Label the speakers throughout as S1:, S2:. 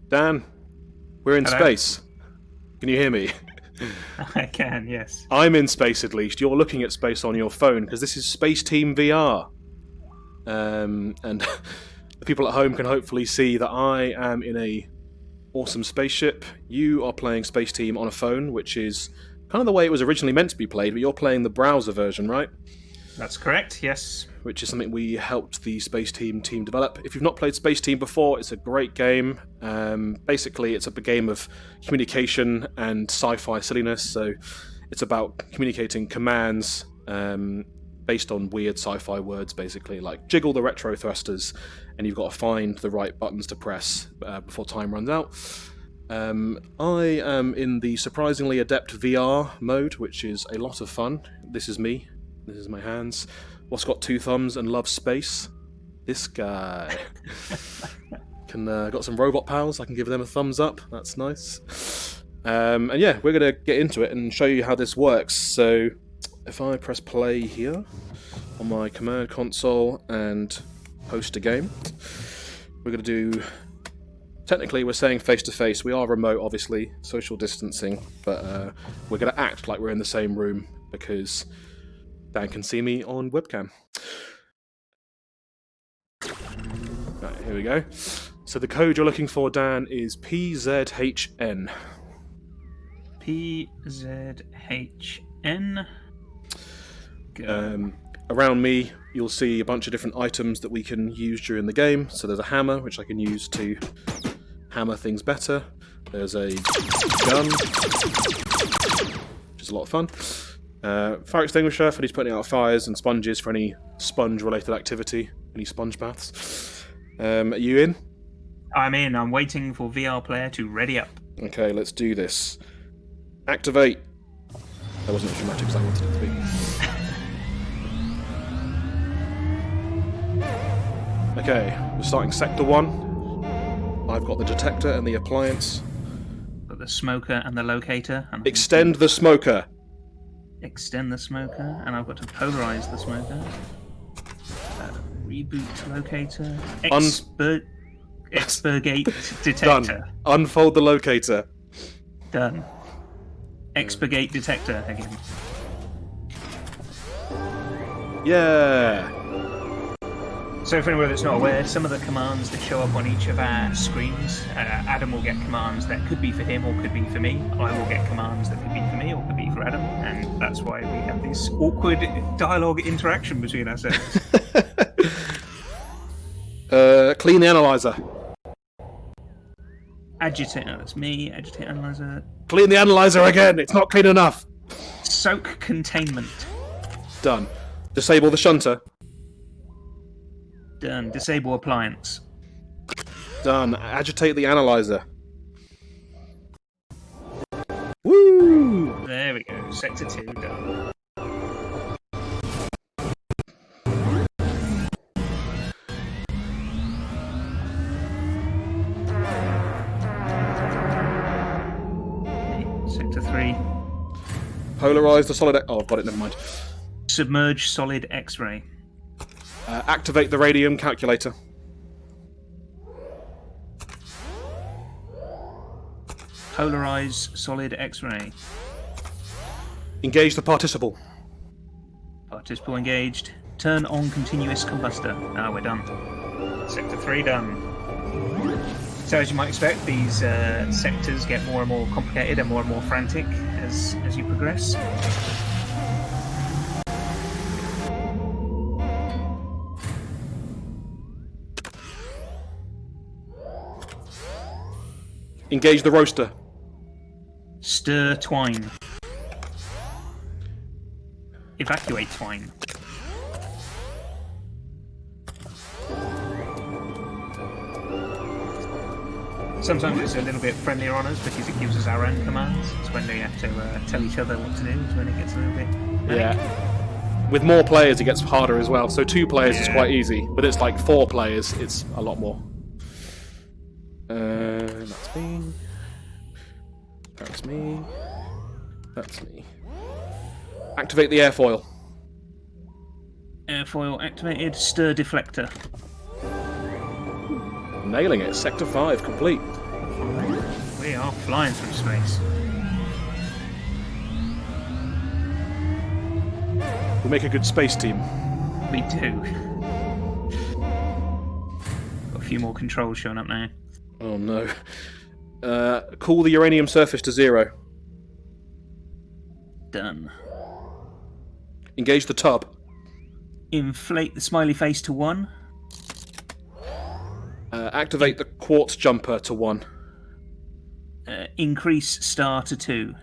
S1: Dan, we're in
S2: Hello.
S1: space. Can you hear me?
S2: I can, yes.
S1: I'm in space at least. You're looking at space on your phone because this is Spaceteam VR. And the people at home can hopefully see that I am in a awesome spaceship. You are playing Spaceteam on a phone, which is kind of the way it was originally meant to be played, but you're playing the browser version, right?
S2: That's correct, yes.
S1: Which is something we helped the Spaceteam team develop. If you've not played Spaceteam before, it's a great game. Basically, it's a game of communication and sci-fi silliness. So it's about communicating commands based on weird sci-fi words, basically, like jiggle the retro thrusters, and you've got to find the right buttons to press before time runs out. I am in the surprisingly adept VR mode, which is a lot of fun. This is me. This is my hands. What's got two thumbs and loves space? This guy. Got some robot pals. I can give them a thumbs up. That's nice. And yeah, we're going to get into it and show you how this works. So if I press play here on my command console and host a game, we're going to do... Technically, we're saying face-to-face. We are remote, obviously, social distancing, but we're going to act like we're in the same room because Dan can see me on webcam. Right, here we go. So the code you're looking for, Dan, is PZHN.
S2: PZHN.
S1: Around me, you'll see a bunch of different items that we can use during the game. So there's a hammer, which I can use to hammer things better. There's a gun, which is a lot of fun. Fire extinguisher for these putting out fires, and sponges for any sponge-related activity, any sponge baths. Are you in?
S2: I'm in. I'm waiting for VR player to ready up.
S1: Okay, let's do this. Activate. That wasn't as dramatic as I wanted it to be. Okay, we're starting Sector 1. I've got the detector and the appliance.
S2: Got the smoker and the locator. And
S1: Extend the smoker.
S2: Extend the smoker, and I've got to polarize the smoker. Reboot locator. Expurgate detector.
S1: Done. Unfold the locator.
S2: Done. Expurgate detector again.
S1: Yeah.
S2: So for anyone that's not aware, some of the commands that show up on each of our screens, Adam will get commands that could be for him or could be for me. I will get commands that could be for me or could be for Adam, and that's why we have this awkward dialogue interaction between ourselves.
S1: Clean the analyzer.
S2: Agitate, that's me. Agitate analyzer.
S1: Clean the analyzer again. It's not clean enough.
S2: Soak containment.
S1: Done. Disable the shunter.
S2: Done. Disable appliance.
S1: Done. Agitate the analyzer. Woo!
S2: There we go. Sector 2 done. Okay, Sector 3.
S1: Polarize the solid... Oh, I've got it. Never mind.
S2: Submerge solid X-ray.
S1: Activate the radium calculator.
S2: Polarize solid X-ray.
S1: Engage the participle.
S2: Participle engaged. Turn on continuous combustor. Now we're done. Sector 3 done. So as you might expect, these sectors get more and more complicated and more frantic as you progress.
S1: Engage the roaster.
S2: Stir twine. Evacuate twine. Sometimes it's a little bit friendlier on us because it gives us our own commands. It's when they have to tell each other what to do. It's when it gets a little bit...
S1: Yeah. With more players, it gets harder as well. So 2 players is quite easy, but it's like 4 players, it's a lot more. That's me. That's me. That's me. Activate the airfoil.
S2: Airfoil activated. Stir deflector.
S1: Nailing it. Sector 5 complete.
S2: We are flying through space.
S1: We'll make a good space team.
S2: We do. Got a few more controls showing up now.
S1: Oh no. Cool the uranium surface to 0.
S2: Done.
S1: Engage the tub.
S2: Inflate the smiley face to 1.
S1: Activate the quartz jumper to 1.
S2: Increase star to 2.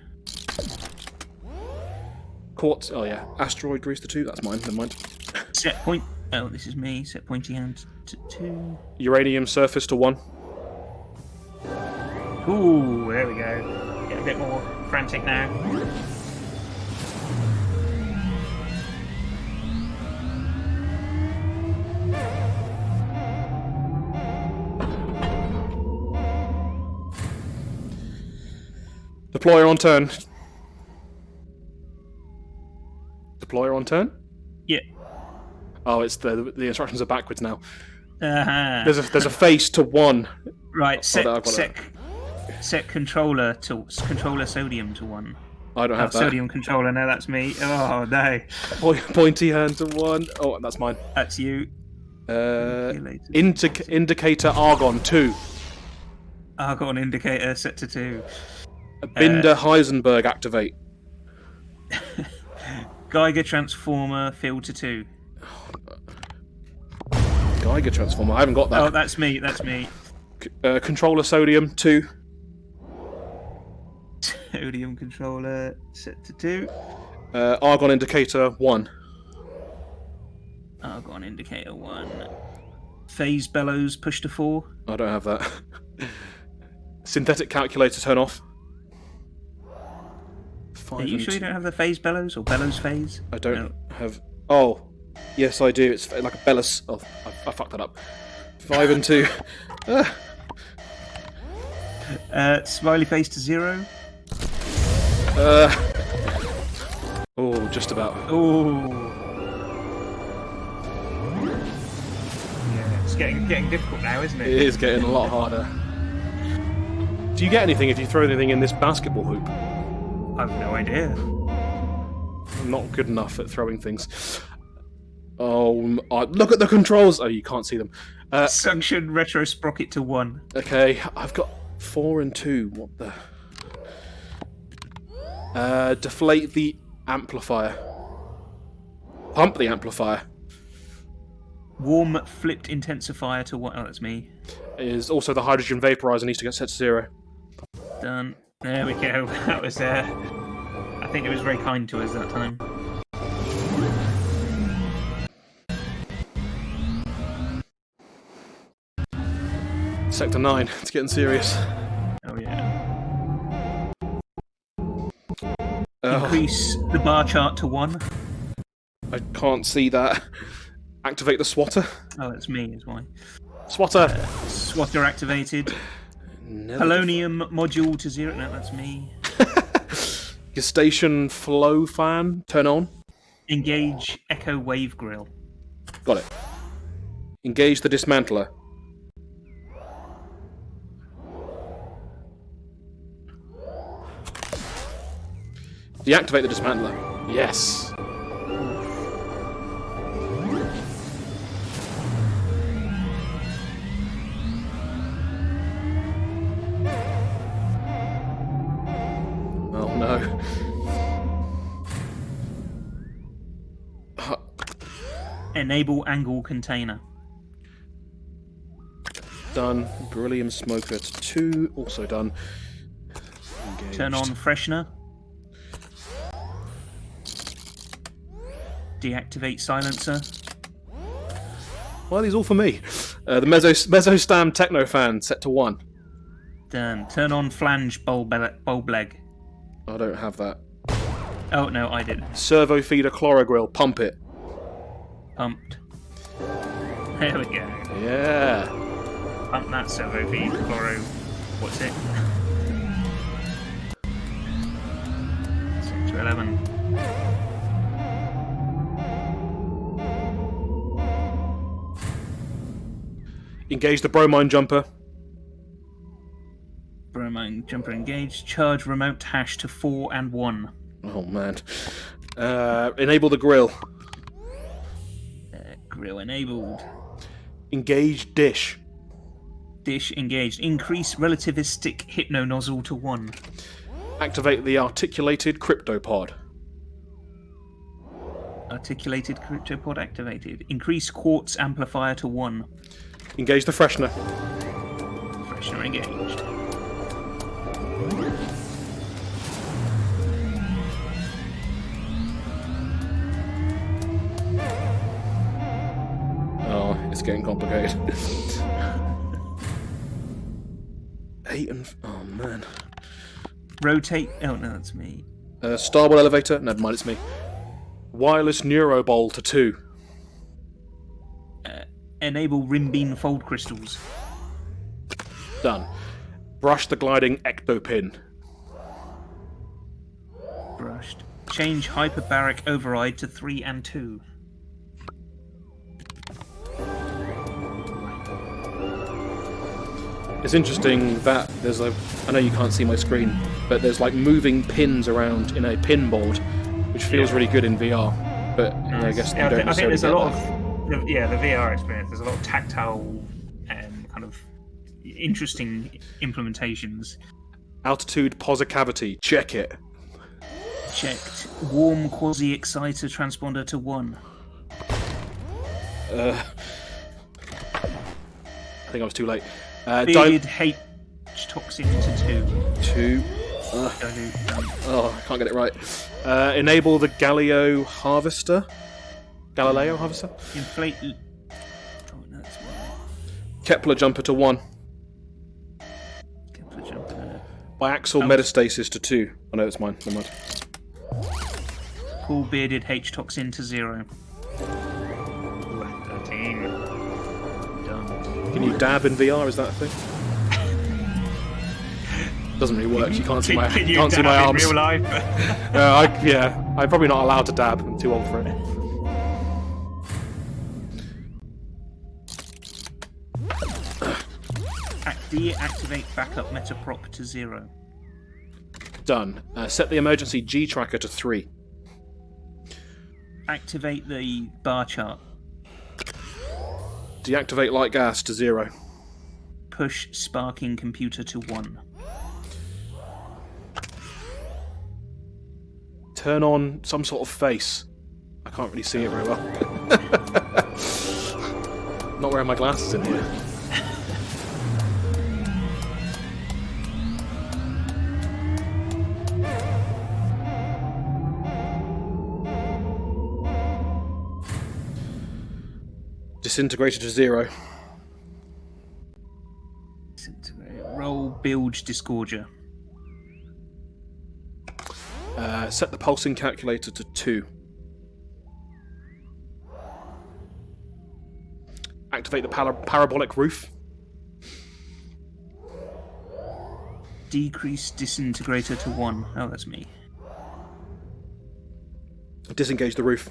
S1: Quartz. Oh yeah. Asteroid grease to 2. That's mine. Never mind.
S2: Set point. Oh, this is me. Set pointy hand to 2.
S1: Uranium surface to 1.
S2: Ooh, there we go. Get a bit more frantic now.
S1: Deployer on turn. Deployer on turn?
S2: Yeah.
S1: Oh, it's the instructions are backwards now.
S2: Uh-huh.
S1: There's a face to 1.
S2: Right,
S1: that.
S2: set controller sodium to 1.
S1: I don't have that.
S2: Sodium controller, no, that's me. Oh no.
S1: Pointy hand to 1. Oh, that's mine.
S2: That's you.
S1: Indicator argon 2.
S2: Argon indicator set to 2.
S1: Binder Heisenberg activate.
S2: Geiger transformer field to 2.
S1: Geiger transformer. I haven't got that.
S2: Oh, that's me.
S1: Controller sodium 2.
S2: Sodium controller set to 2.
S1: Argon indicator 1.
S2: Argon indicator 1. Phase bellows push to 4.
S1: I don't have that. Synthetic calculator turn off.
S2: Are you sure you don't have the phase bellows or bellows phase?
S1: I don't have. Oh, yes, I do. It's like a bellows. Oh, I fucked that up. 5 and 2.
S2: Smiley face to 0.
S1: Oh, just about.
S2: Oh. Yeah, it's getting difficult now, isn't it?
S1: It is getting a lot harder. Do you get anything if you throw anything in this basketball hoop?
S2: I've no idea.
S1: I'm not good enough at throwing things. Oh, look at the controls! Oh, you can't see them.
S2: Suction retro sprocket to 1.
S1: Okay, I've got 4 and 2. What the? Deflate the amplifier. Pump the amplifier.
S2: Warm flipped intensifier to 1. Oh, that's me.
S1: Is also the hydrogen vaporizer needs to get set to 0.
S2: Done. There we go. That was I think it was very kind to us that time.
S1: Sector 9. It's getting serious.
S2: Oh yeah. Increase the bar chart to 1.
S1: I can't see that. Activate the swatter.
S2: Oh, that's me, is why.
S1: Swatter!
S2: Swatter activated. Polonium module to 0. No, that's me.
S1: Your station flow fan, turn on.
S2: Engage echo wave grill.
S1: Got it. Engage the dismantler. Deactivate the dismantler. Yes. Oh no.
S2: Enable angle container.
S1: Done. Beryllium smoker to 2. Also done. Engaged.
S2: Turn on freshener. Deactivate silencer.
S1: Why are these all for me? The Mesostam Techno fan set to 1.
S2: Done. Turn on flange bulb leg.
S1: I don't have that.
S2: Oh no, I did.
S1: Servo feeder chlorogrill, pump it.
S2: Pumped. There we go.
S1: Yeah.
S2: Pump that servo feed chloro. What's it? Sector 11.
S1: Engage the bromine jumper.
S2: flying jumper engaged. Charge remote hash to 4 and 1.
S1: Oh man. Enable the grill.
S2: Grill enabled.
S1: Engage dish.
S2: Dish engaged. Increase relativistic hypno nozzle to 1.
S1: Activate the articulated cryptopod.
S2: Articulated cryptopod activated. Increase quartz amplifier to 1.
S1: Engage the freshener.
S2: Freshener engaged.
S1: Oh, it's getting complicated. 8 and... Oh, man.
S2: Rotate... Oh, no, that's me.
S1: Starboard elevator. Never mind, it's me. Wireless neuroball to 2.
S2: Enable rim beam fold crystals.
S1: Done. Brush the gliding ectopin.
S2: Brushed. Change hyperbaric override to 3 and 2.
S1: It's interesting that there's a... I know you can't see my screen, but there's like moving pins around in a pin board, which feels really good in VR. But I guess you don't
S2: I think there's a lot
S1: that.
S2: of the VR experience. There's a lot of tactile kind of interesting implementations.
S1: Altitude posicavity. Check it.
S2: Checked. Warm quasi exciter transponder to 1.
S1: I think I was too late.
S2: Bearded H toxin to 2.
S1: 2. Oh, I can't get it right. Enable the Galileo harvester.
S2: Inflate. Oh, no, that's 1.
S1: Kepler jumper to 1.
S2: Kepler jumper.
S1: Biaxial metastasis to 2. Oh no, it's mine. Never mind.
S2: Cool bearded H toxin to 0. 13. Done.
S1: Can you dab in VR? Is that a thing? Doesn't really work. You can't see my arms.
S2: In real life?
S1: I'm probably not allowed to dab. I'm too old for it.
S2: Deactivate backup metaproc to 0.
S1: Done. Set the emergency G tracker to 3.
S2: Activate the bar chart.
S1: Deactivate light gas to 0.
S2: Push sparking computer to 1.
S1: Turn on some sort of face. I can't really see it very well. Not wearing my glasses in here. Disintegrator to 0.
S2: Roll bilge disgorger.
S1: Set the pulsing calculator to 2. Activate the parabolic roof.
S2: Decrease disintegrator to 1. Oh, that's me.
S1: Disengage the roof.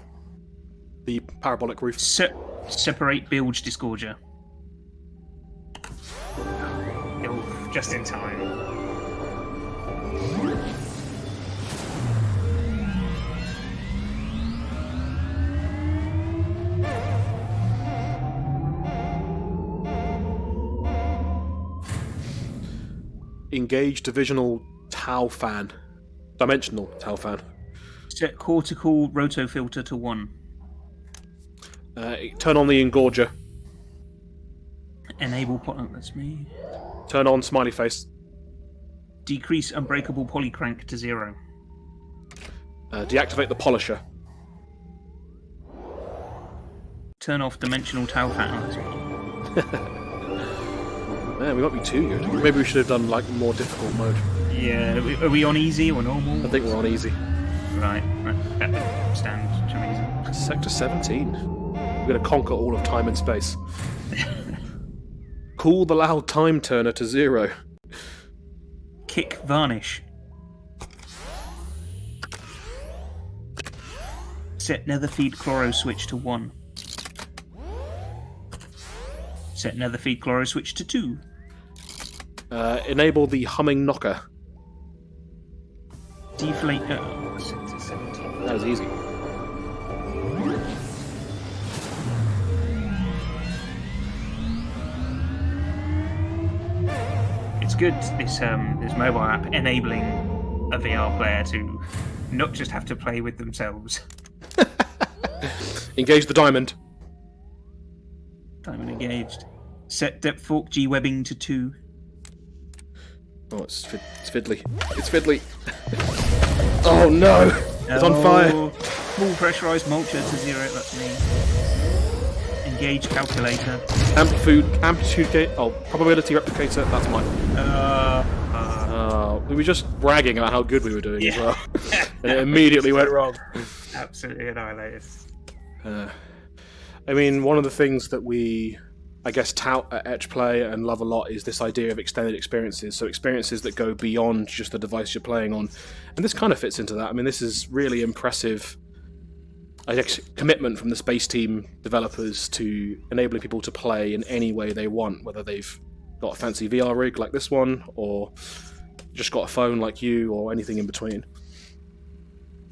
S1: The parabolic roof.
S2: Separate bilge disgorger. Oh, just in time.
S1: Engage dimensional tau fan.
S2: Set cortical rotofilter to 1.
S1: Turn on the engorger.
S2: Enable that's me.
S1: Turn on smiley face.
S2: Decrease unbreakable polycrank to 0.
S1: Deactivate the polisher.
S2: Turn off dimensional tau fan. That's me.
S1: Man, we might be too good. Maybe we should have done like more difficult mode.
S2: Yeah, are we on easy or normal?
S1: I think we're on easy.
S2: Right. That stands to reason.
S1: Sector 17. We're going to conquer all of time and space. Cool the loud time turner to 0.
S2: Kick varnish. Set nether feed chloro switch to 1. Set nether feed chloro switch to 2.
S1: Enable the humming knocker.
S2: Deflate. 6 to 17.
S1: That was easy.
S2: It's good, this mobile app enabling a VR player to not just have to play with themselves.
S1: Engage the diamond.
S2: Diamond engaged. Set depth fork G webbing to 2.
S1: Oh, it's fiddly. It's fiddly. Oh no! It's on fire.
S2: Full pressurized mulcher to 0. That's me. Engage calculator.
S1: Amplitude gate. Oh, probability replicator. That's mine. We were just bragging about how good we were doing as well, and it immediately went wrong.
S2: Absolutely annihilated.
S1: I mean, one of the things that we, I guess, tout at EtchPlay and love a lot is this idea of extended experiences. So experiences that go beyond just the device you're playing on. And this kind of fits into that. I mean, this is really impressive, I guess, commitment from the Spaceteam developers to enabling people to play in any way they want, whether they've got a fancy VR rig like this one, or just got a phone like you, or anything in between.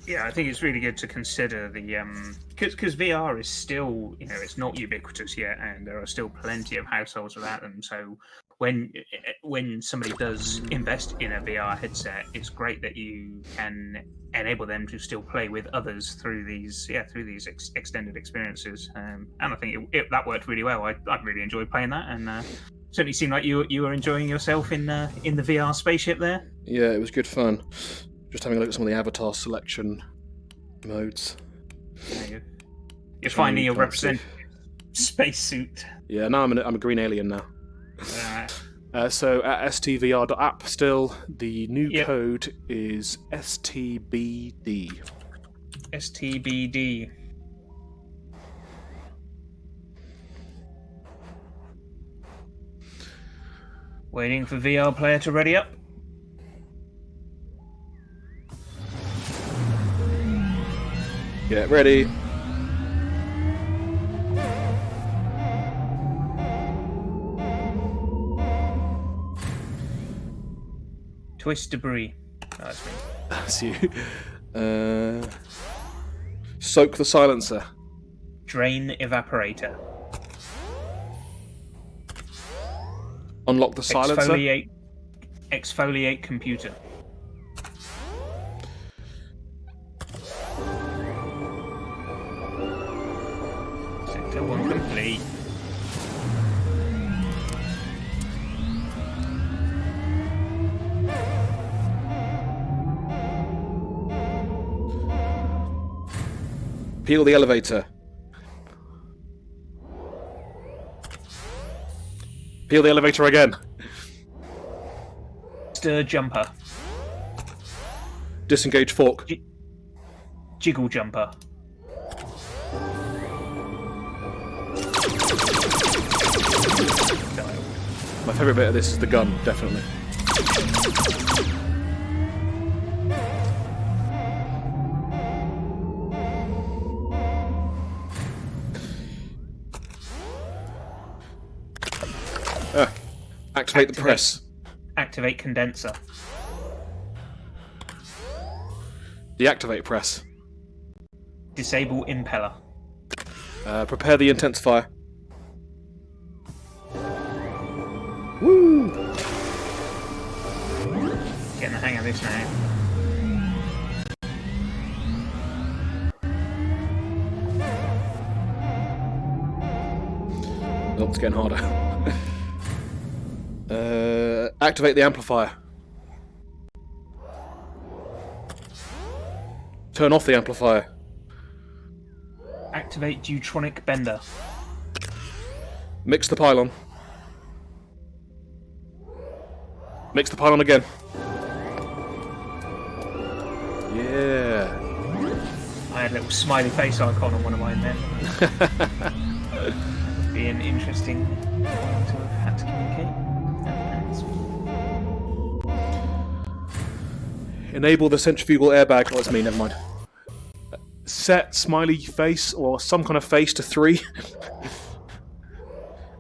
S2: Yeah, I think it's really good to consider the because VR is still, it's not ubiquitous yet, and there are still plenty of households without them. So when somebody does invest in a VR headset, it's great that you can enable them to still play with others through these extended experiences. And I think that worked really well. I really enjoyed playing that, and certainly seemed like you were enjoying yourself in the VR spaceship there.
S1: Yeah, it was good fun. Just having a look at some of the avatar selection modes.
S2: You're finding your representative spacesuit.
S1: Yeah, now I'm a green alien now. So at stvr.app still, the new code is STBD.
S2: STBD. Waiting for VR player to ready up.
S1: Get ready.
S2: Twist debris. Oh, that's me.
S1: That's you. Soak the silencer.
S2: Drain evaporator.
S1: Unlock the silencer.
S2: Exfoliate computer. Sector 1 complete.
S1: Peel the elevator. Peel the elevator again.
S2: Stir jumper.
S1: Disengage fork.
S2: Jiggle jumper.
S1: My favourite bit of this is the gun, definitely. Activate the press.
S2: Activate condenser.
S1: Deactivate press.
S2: Disable impeller.
S1: Prepare the intensifier. Woo!
S2: Getting the hang of this now.
S1: Oh, it's getting harder. Activate the amplifier. Turn off the amplifier.
S2: Activate Deutronic bender.
S1: Mix the pylon. Mix the pylon again. Yeah.
S2: I had a little smiley face icon on one of mine then. Be an interesting one to have had to communicate.
S1: Enable the centrifugal airbag. Oh, it's me, never mind. Set smiley face or some kind of face to 3.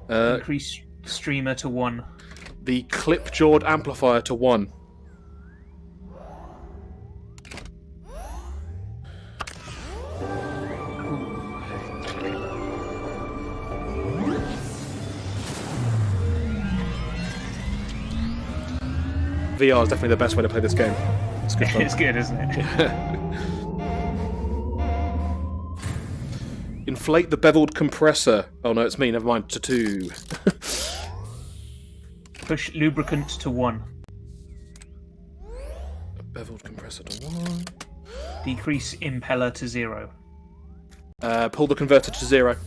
S2: Increase streamer to 1.
S1: The clip-jawed amplifier to 1. VR is definitely the best way to play this game. It's good fun.
S2: It's good, isn't it?
S1: Inflate the beveled compressor. Oh no, it's me. Never mind. To 2.
S2: Push lubricant to 1.
S1: Beveled compressor to 1.
S2: Decrease impeller to 0.
S1: Pull the converter to 0.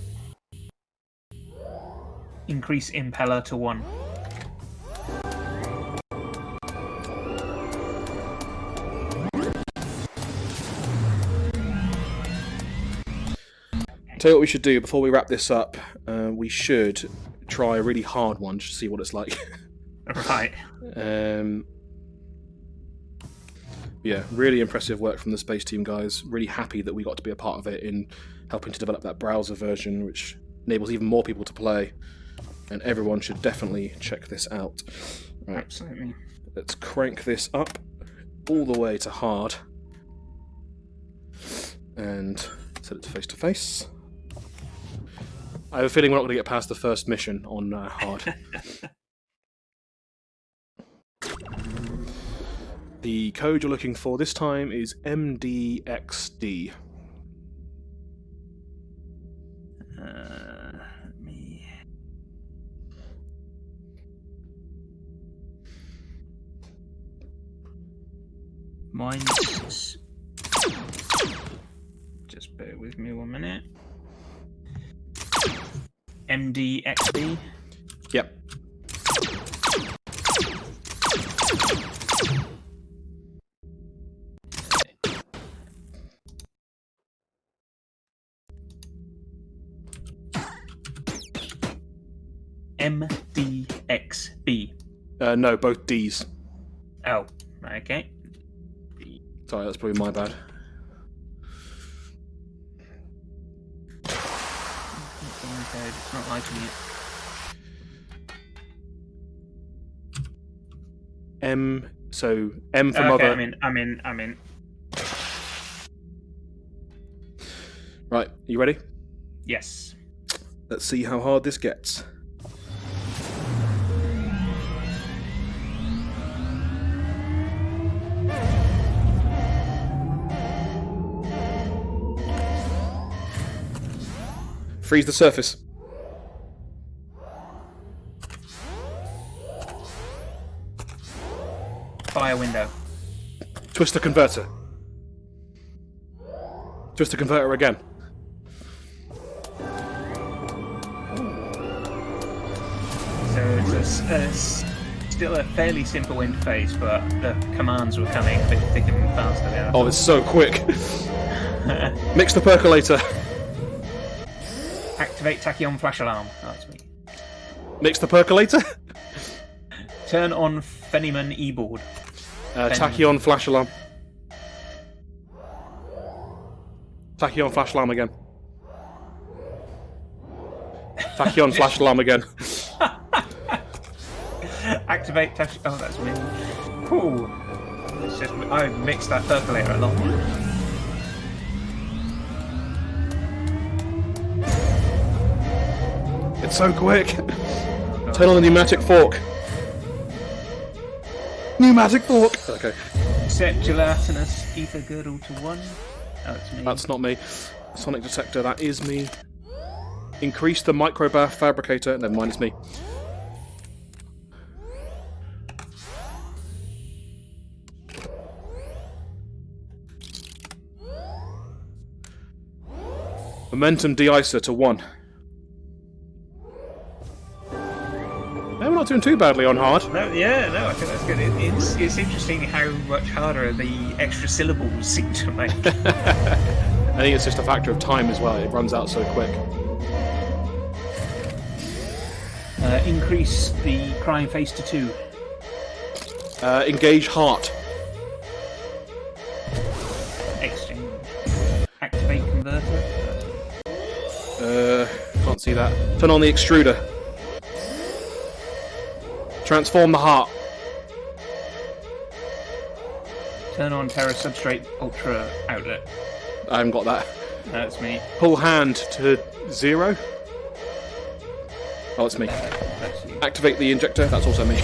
S2: Increase impeller to 1.
S1: Tell you what we should do before we wrap this up. We should try a really hard one just to see what it's like.
S2: Right.
S1: Yeah, really impressive work from the Space Team guys. Really happy that we got to be a part of it in helping to develop that browser version, which enables even more people to play. And everyone should definitely check this out. Right.
S2: Absolutely.
S1: Let's crank this up all the way to hard. And set it to face to face. I have a feeling we're not going to get past the first mission on hard. The code you're looking for this time is MDXD.
S2: Mine's... Just bear with me 1 minute. MDXB.
S1: Yep.
S2: MDXB.
S1: No, both Ds.
S2: Oh, okay.
S1: Sorry, that's probably my bad.
S2: It's not liking it.
S1: M. So M for
S2: Okay,
S1: mother.
S2: I'm in.
S1: Right, you ready?
S2: Yes.
S1: Let's see how hard this gets. Freeze the surface.
S2: Fire window.
S1: Twist the converter. Twist the converter again.
S2: So it's still a fairly simple interface, but the commands were coming a bit thicker and faster there.
S1: Oh, it's so quick. Mix the percolator.
S2: Activate tachyon flash alarm. Oh, that's me.
S1: Mix the percolator.
S2: Turn on Fenneman e-board.
S1: Tachyon flash alarm. Tachyon flash alarm again. Tachyon flash alarm again.
S2: Activate tachyon. Oh, that's me. Cool. It's just I mixed that percolator a lot.
S1: It's so quick. Turn on the pneumatic fork. Pneumatic fork. Okay.
S2: Set gelatinous ether girdle to 1. Oh, it's me.
S1: That's not me. Sonic detector, that is me. Increase the microbath fabricator. Never mind, it's me. Momentum de-icer to 1. No, we're not doing too badly on hard.
S2: No, I think that's good. It's interesting how much harder the extra syllables seem to make.
S1: I think it's just a factor of time as well. It runs out so quick.
S2: Increase the crying face to 2.
S1: Engage heart.
S2: Exchange. Activate converter.
S1: Can't see that. Turn on the extruder. Transform the heart.
S2: Turn on Terra Substrate Ultra outlet.
S1: I haven't got that.
S2: That's me.
S1: Pull hand to 0. Oh, it's me.
S2: That's you.
S1: Activate the injector. That's also me.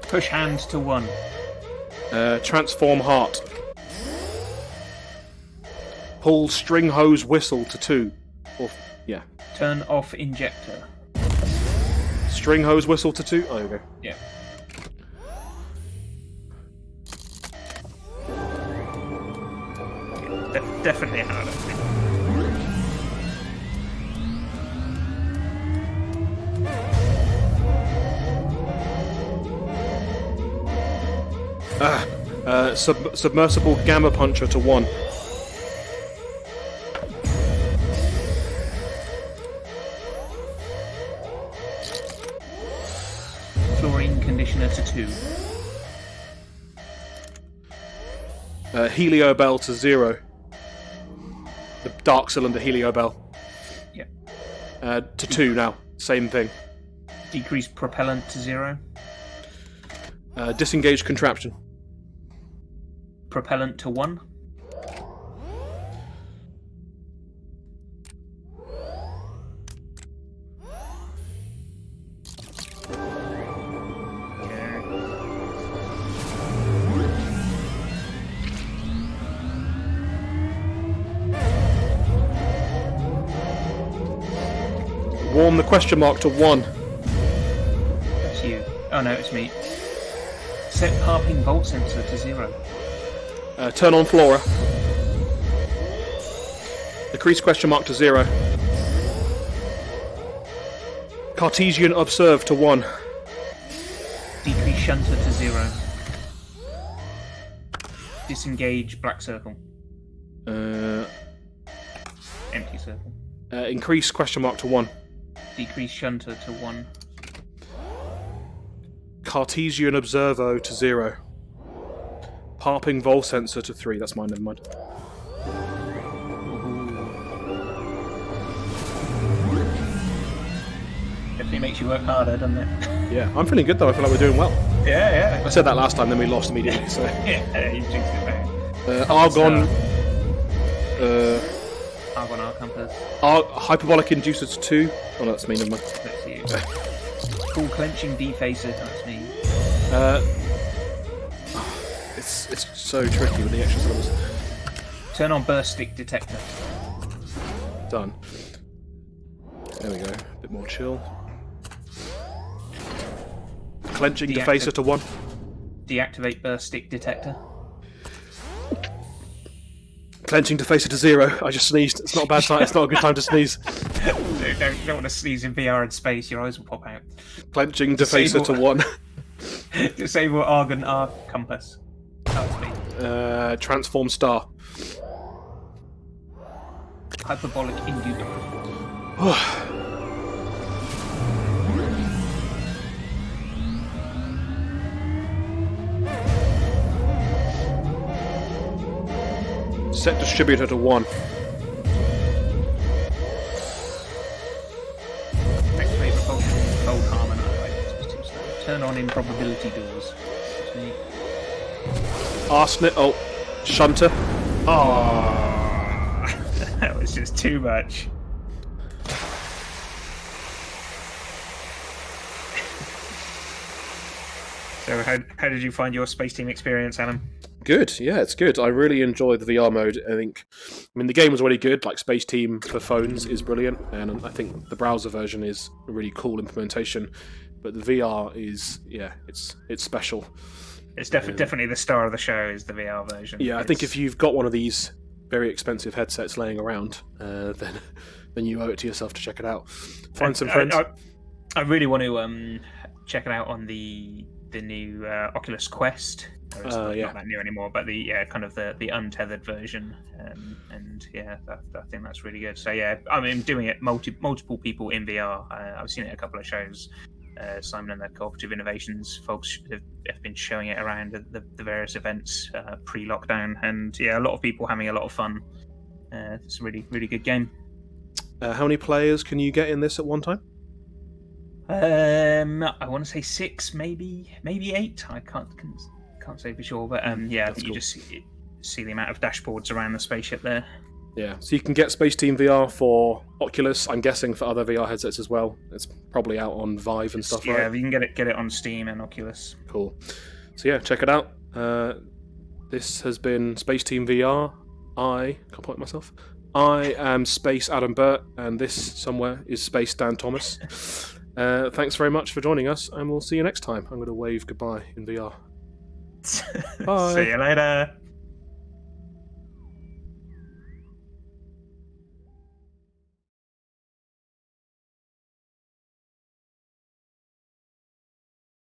S2: Push hand to 1.
S1: Transform heart. Pull string hose whistle to 2. Or, yeah.
S2: Turn off injector.
S1: String hose whistle to 2. Oh, there we go.
S2: Yeah. Definitely harder.
S1: Submersible gamma puncher to 1.
S2: Fluorine conditioner to 2.
S1: Helio bell to 0. The dark cylinder helio bell.
S2: Yeah.
S1: To 2 now. Same thing.
S2: Decrease propellant to 0.
S1: Disengage contraption.
S2: Propellant to 1.
S1: Warm the question mark to 1.
S2: That's you. Oh no, it's me. Set harping volt sensor to 0.
S1: Turn on flora. Decrease question mark to 0. Cartesian observe to 1.
S2: Decrease shunter to 0. Disengage black circle. Empty circle.
S1: Increase question mark to 1.
S2: Decrease shunter to 1.
S1: Cartesian observo to 0. Harping vol sensor to 3. That's mine, never mind.
S2: Definitely makes you work harder, doesn't it?
S1: Yeah, I'm feeling good though. I feel like we're doing well.
S2: Yeah.
S1: I said that last time, then we lost immediately. So
S2: Yeah, you jinxed it back.
S1: argon.
S2: Argon R compass.
S1: Hyperbolic inducer to 2. Oh, no, that's me, never mind.
S2: That's you. Full clenching defacer. That's me.
S1: It's so tricky with the extra syllables.
S2: Turn on burst stick detector.
S1: Done. There we go. A bit more chill. Clenching defacer to 1.
S2: Deactivate burst stick detector.
S1: Clenching defacer to 0. I just sneezed. It's not a bad time. It's not a good time to sneeze.
S2: Don't want to sneeze in VR in space. Your eyes will pop out.
S1: Clenching defacer to 1.
S2: Disable argon R compass. That's me.
S1: Transform star.
S2: Hyperbolic inducer.
S1: Set distributor to 1.
S2: Activate repulsion control harmonize. Turn on improbability doors. That's me.
S1: Arsenic. Oh, shunter.
S2: Oh, that was just too much. So, how did you find your Space Team experience, Alan?
S1: Good, yeah, it's good. I really enjoyed the VR mode. I mean, the game was already good. Like Space Team for phones is brilliant, and I think the browser version is a really cool implementation. But the VR is, yeah, it's special.
S2: It's definitely the star of the show. Is the VR version?
S1: Yeah, I think if you've got one of these very expensive headsets laying around, then you owe it to yourself to check it out. Find some friends.
S2: I really want to check it out on the new Oculus Quest. It's not that new anymore, but the kind of the untethered version, and yeah, I think that's really good. So yeah, I mean, doing it multiple people in VR. I've seen it at a couple of shows. Simon and their Cooperative Innovations folks have been showing it around at the various events pre-lockdown, and yeah, a lot of people having a lot of fun. It's a really good game.
S1: How many players can you get in this at one time?
S2: I want to say 6, maybe 8. I can't say for sure, but yeah, I think
S1: cool.
S2: you just see the amount of dashboards around the spaceship there.
S1: Yeah, so you can get Spaceteam VR for Oculus. I'm guessing for other VR headsets as well. It's probably out on Vive and stuff, right?
S2: Yeah, you can get it on Steam and Oculus.
S1: Cool. So yeah, check it out. This has been Spaceteam VR. I can't point myself. I am Space Adam Burt, and this somewhere is Space Dan Thomas. Thanks very much for joining us, and we'll see you next time. I'm going to wave goodbye in VR. Bye.
S2: See you later.